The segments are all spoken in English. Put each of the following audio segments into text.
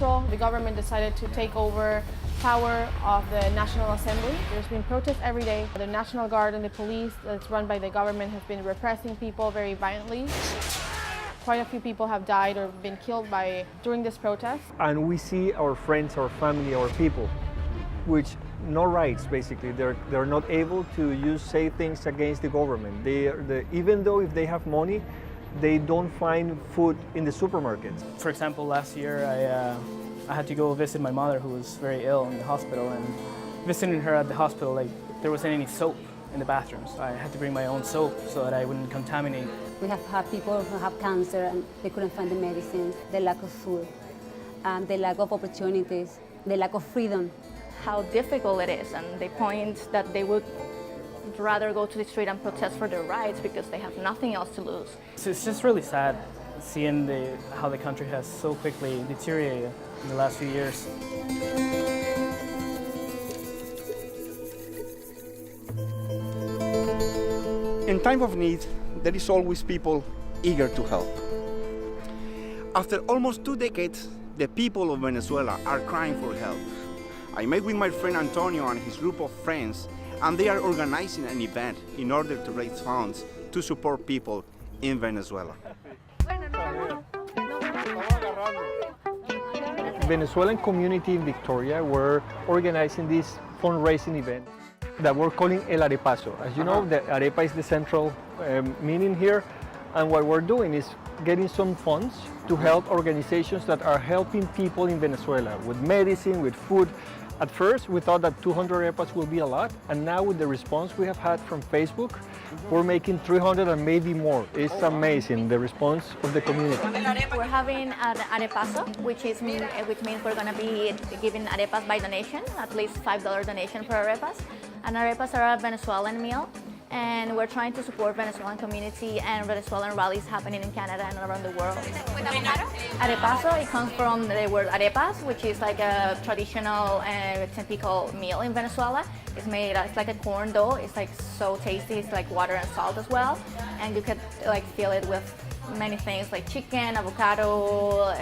April, the government decided to take over power of the National Assembly. There's been protests every day. The National Guard and the police that's run by the government has been repressing people very violently. Quite a few people have died or been killed during this protest. And we see our friends, our family, our people, which no rights basically. They're not able to say things against the government. Even though if they have money, they don't find food in the supermarkets. For example, last year I had to go visit my mother who was very ill in the hospital, and visiting her at the hospital, there wasn't any soap in the bathrooms. I had to bring my own soap so that I wouldn't contaminate. We have had people who have cancer and they couldn't find the medicines, the lack of food, the lack of opportunities, the lack of freedom. How difficult it is, and they point that they would rather go to the street and protest for their rights because they have nothing else to lose. So it's just really sad seeing how the country has so quickly deteriorated in the last few years. In time of need, there is always people eager to help. After almost 2 decades, the people of Venezuela are crying for help. I met with my friend Antonio and his group of friends, and they are organizing an event in order to raise funds to support people in Venezuela. Venezuelan community in Victoria were organizing this fundraising event that we're calling El Arepaso. As you know, the arepa is the central meaning here, and what we're doing is getting some funds to help organizations that are helping people in Venezuela with medicine, with food. At first, we thought that 200 arepas will be a lot, and now with the response we have had from Facebook, we're making 300 and maybe more. It's amazing, the response of the community. We're having an Arepaso, which means we're going to be giving arepas by donation, at least $5 donation per arepas. And arepas are a Venezuelan meal, and we're trying to support Venezuelan community and Venezuelan rallies happening in Canada and around the world. Arepaso, it comes from the word arepas, which is like a traditional typical meal in Venezuela. It's like a corn dough. It's like so tasty. It's like water and salt as well, and you can fill it with many things like chicken, avocado,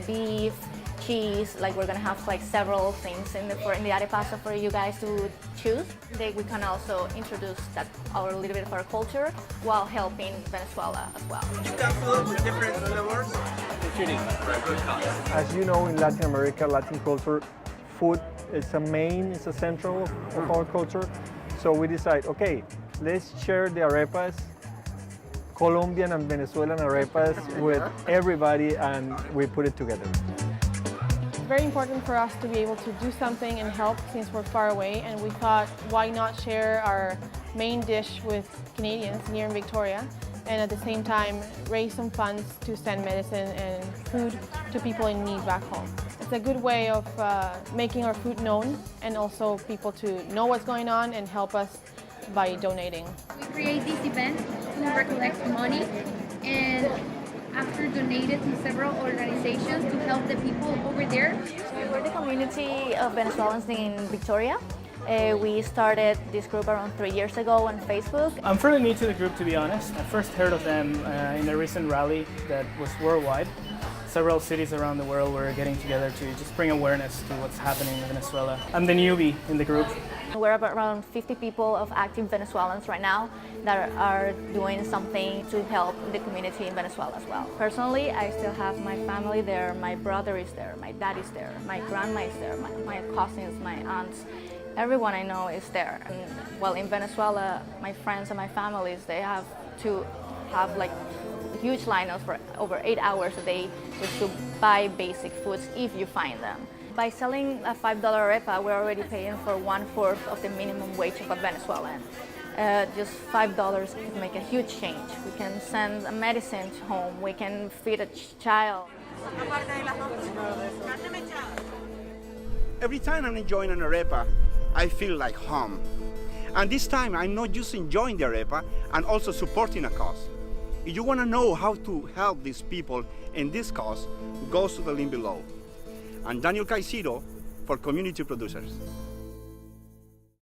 beef, cheese. We're gonna have several things in the Arepaso for you guys to choose. We can also introduce a little bit of our culture while helping Venezuela as well. As you know, in Latin America, Latin culture, food is a central of our culture. So we decide, okay, let's share the arepas, Colombian and Venezuelan arepas with everybody, and we put it together. It's very important for us to be able to do something and help since we're far away, and we thought, why not share our main dish with Canadians here in Victoria, and at the same time raise some funds to send medicine and food to people in need back home. It's a good way of making our food known, and also people to know what's going on and help us by donating. We create this event to recollect money, and after donated to several organizations to help the people over there. We're the community of Venezuelans in Victoria. We started this group around 3 years ago on Facebook. I'm fairly new to the group, to be honest. I first heard of them in a recent rally that was worldwide. Several cities around the world were getting together to just bring awareness to what's happening in Venezuela. I'm the newbie in the group. We're about around 50 people of active Venezuelans right now that are doing something to help the community in Venezuela as well. Personally, I still have my family there, my brother is there, my dad is there, my grandma is there, my cousins, my aunts. Everyone I know is there. And well, in Venezuela, my friends and my families, they have to have huge lineups for over 8 hours a day just to buy basic foods if you find them. By selling a $5 arepa, we're already paying for 1/4 of the minimum wage of a Venezuelan. Just $5 can make a huge change. We can send a medicine home, we can feed a child. Every time I'm enjoying an arepa, I feel like home. And this time I'm not just enjoying the arepa, I'm also supporting a cause. If you want to know how to help these people in this cause, go to the link below. I'm Daniel Caicedo for Community Producers.